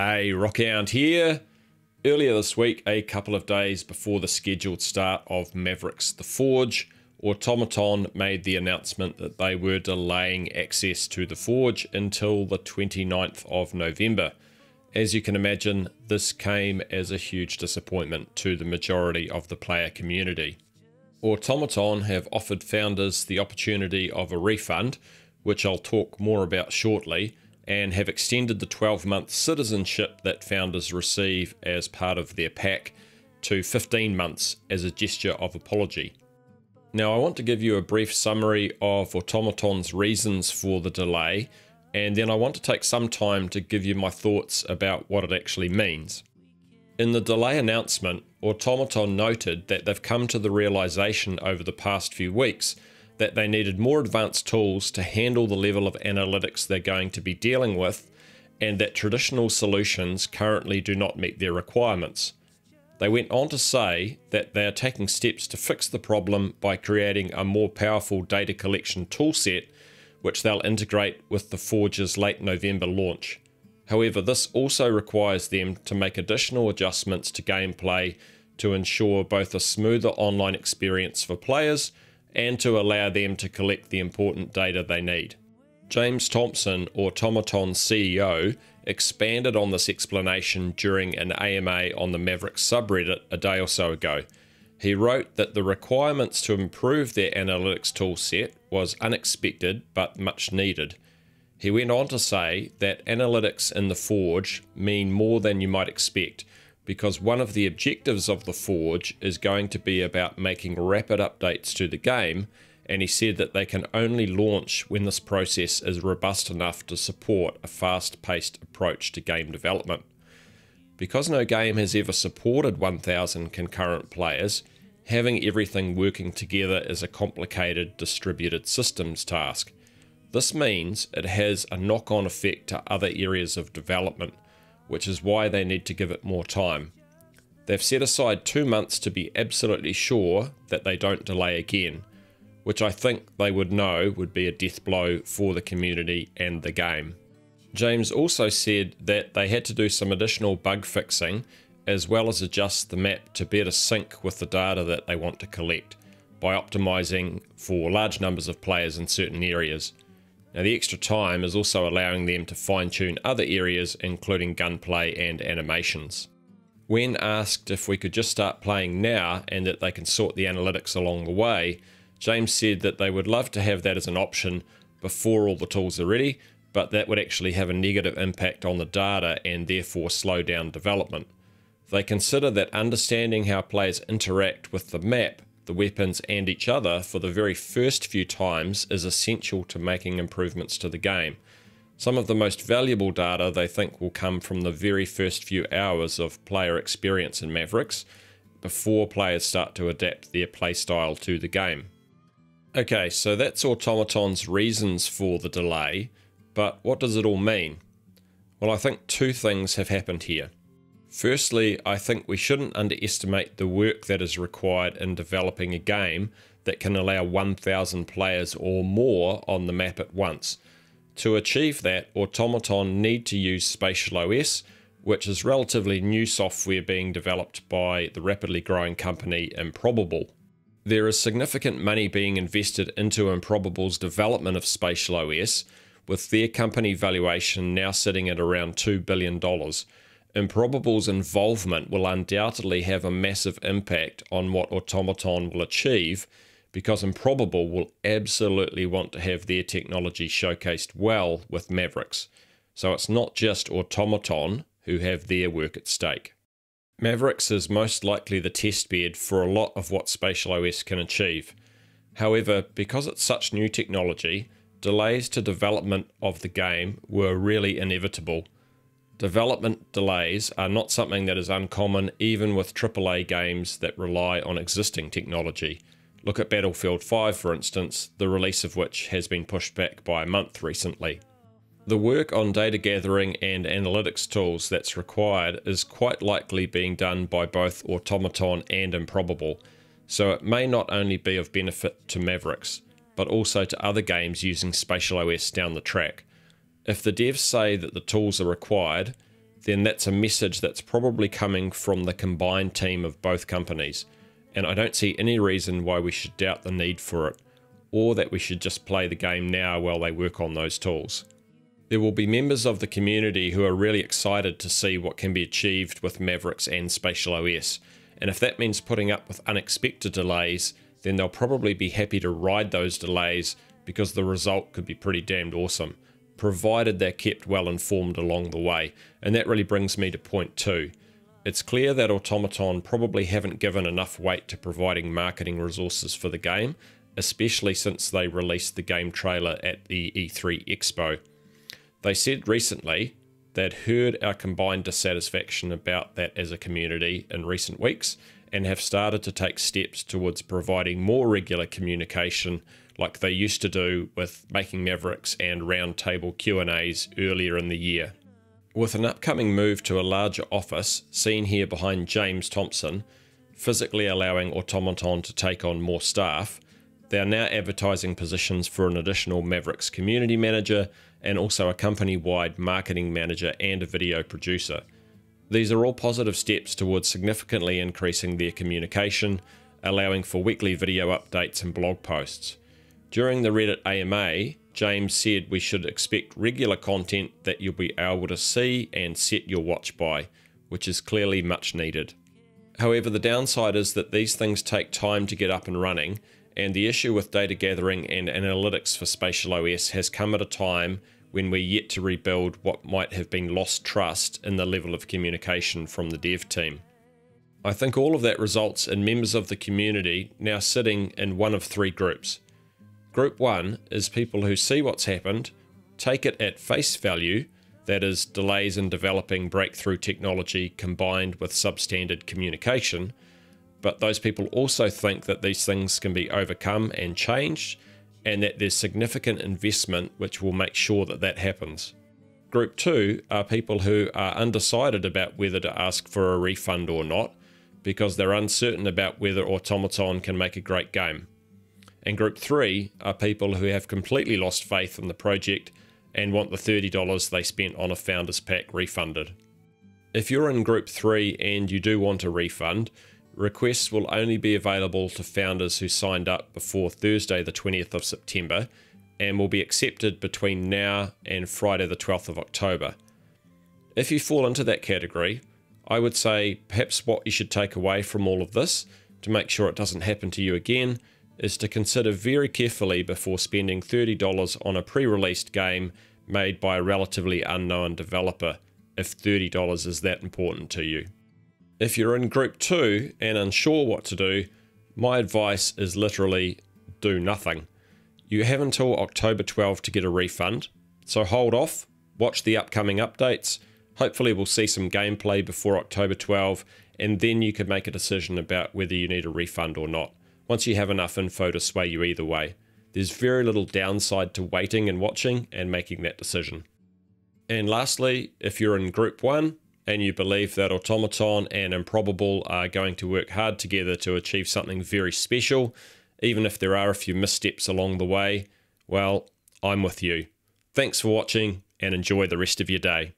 G'day, Rockhound here. Earlier this week, a couple of days before the scheduled start of Mavericks The Forge, Automaton made the announcement that they were delaying access to the Forge until the 29th of November. As you can imagine, this came as a huge disappointment to the majority of the player community. Automaton have offered founders the opportunity of a refund, which I'll talk more about shortly, and have extended the 12-month citizenship that founders receive as part of their pack to 15 months as a gesture of apology. Now, I want to give you a brief summary of Automaton's reasons for the delay, and then I want to take some time to give you my thoughts about what it actually means. In the delay announcement, Automaton noted that they've come to the realization over the past few weeks that they needed more advanced tools to handle the level of analytics they're going to be dealing with, and that traditional solutions currently do not meet their requirements. They went on to say that they are taking steps to fix the problem by creating a more powerful data collection toolset, which they'll integrate with the Forge's late November launch. However, this also requires them to make additional adjustments to gameplay to ensure both a smoother online experience for players and to allow them to collect the important data they need. James Thompson, Automaton's CEO, expanded on this explanation during an AMA on the Mavericks subreddit a day or so ago. He wrote that the requirements to improve their analytics toolset was unexpected but much needed. He went on to say that analytics in the Forge mean more than you might expect, because one of the objectives of the Forge is going to be about making rapid updates to the game, and he said that they can only launch when this process is robust enough to support a fast-paced approach to game development. Because no game has ever supported 1,000 concurrent players, having everything working together is a complicated distributed systems task. This means it has a knock-on effect to other areas of development, which is why they need to give it more time. They've set aside 2 months to be absolutely sure that they don't delay again, which I think they would know would be a death blow for the community and the game. James also said that they had to do some additional bug fixing, as well as adjust the map to better sync with the data that they want to collect, by optimizing for large numbers of players in certain areas. Now, the extra time is also allowing them to fine-tune other areas, including gunplay and animations. When asked if we could just start playing now and that they can sort the analytics along the way, James said that they would love to have that as an option before all the tools are ready, but that would actually have a negative impact on the data and therefore slow down development. They consider that understanding how players interact with the map, the weapons and each other for the very first few times is essential to making improvements to the game. Some of the most valuable data they think will come from the very first few hours of player experience in Mavericks, before players start to adapt their playstyle to the game. Okay, so that's Automaton's reasons for the delay, but what does it all mean? Well, I think two things have happened here. Firstly, I think we shouldn't underestimate the work that is required in developing a game that can allow 1,000 players or more on the map at once. To achieve that, Automaton need to use Spatial OS, which is relatively new software being developed by the rapidly growing company Improbable. There is significant money being invested into Improbable's development of Spatial OS, with their company valuation now sitting at around $2 billion. Improbable's involvement will undoubtedly have a massive impact on what Automaton will achieve, because Improbable will absolutely want to have their technology showcased well with Mavericks. So it's not just Automaton who have their work at stake. Mavericks is most likely the testbed for a lot of what Spatial OS can achieve. However, because it's such new technology, delays to development of the game were really inevitable. Development delays are not something that is uncommon even with AAA games that rely on existing technology. Look at Battlefield 5, for instance, the release of which has been pushed back by a month recently. The work on data gathering and analytics tools that's required is quite likely being done by both Automaton and Improbable, so it may not only be of benefit to Mavericks, but also to other games using Spatial OS down the track. If the devs say that the tools are required, then that's a message that's probably coming from the combined team of both companies, and I don't see any reason why we should doubt the need for it, or that we should just play the game now while they work on those tools. There will be members of the community who are really excited to see what can be achieved with Mavericks and Spatial OS, and if that means putting up with unexpected delays, then they'll probably be happy to ride those delays because the result could be pretty damned awesome, provided they're kept well informed along the way. And that really brings me to point 2. It's clear that Automaton probably haven't given enough weight to providing marketing resources for the game, especially since they released the game trailer at the E3 Expo. They said recently they'd heard our combined dissatisfaction about that as a community in recent weeks and have started to take steps towards providing more regular communication like they used to do with Making Mavericks and roundtable Q&As earlier in the year. With an upcoming move to a larger office, seen here behind James Thompson, physically allowing Automaton to take on more staff, they are now advertising positions for an additional Mavericks community manager and also a company-wide marketing manager and a video producer. These are all positive steps towards significantly increasing their communication, allowing for weekly video updates and blog posts. During the Reddit AMA, James said we should expect regular content that you'll be able to see and set your watch by, which is clearly much needed. However, the downside is that these things take time to get up and running, and the issue with data gathering and analytics for Spatial OS has come at a time when we're yet to rebuild what might have been lost trust in the level of communication from the dev team. I think all of that results in members of the community now sitting in one of 3 groups. Group 1 is people who see what's happened, take it at face value, that is, delays in developing breakthrough technology combined with substandard communication, but those people also think that these things can be overcome and changed, and that there's significant investment which will make sure that that happens. Group 2 are people who are undecided about whether to ask for a refund or not, because they're uncertain about whether Automaton can make a great game. And Group 3 are people who have completely lost faith in the project and want the $30 they spent on a Founders Pack refunded. If you're in Group 3 and you do want a refund, requests will only be available to founders who signed up before Thursday the 20th of September and will be accepted between now and Friday the 12th of October. If you fall into that category, I would say perhaps what you should take away from all of this to make sure it doesn't happen to you again is to consider very carefully before spending $30 on a pre-released game made by a relatively unknown developer, if $30 is that important to you. If you're in Group 2 and unsure what to do, my advice is literally do nothing. You have until October 12 to get a refund, so hold off, watch the upcoming updates, hopefully we'll see some gameplay before October 12, and then you can make a decision about whether you need a refund or not, once you have enough info to sway you either way. There's very little downside to waiting and watching and making that decision. And lastly, if you're in Group 1, and you believe that Automaton and Improbable are going to work hard together to achieve something very special, even if there are a few missteps along the way, well, I'm with you. Thanks for watching and enjoy the rest of your day.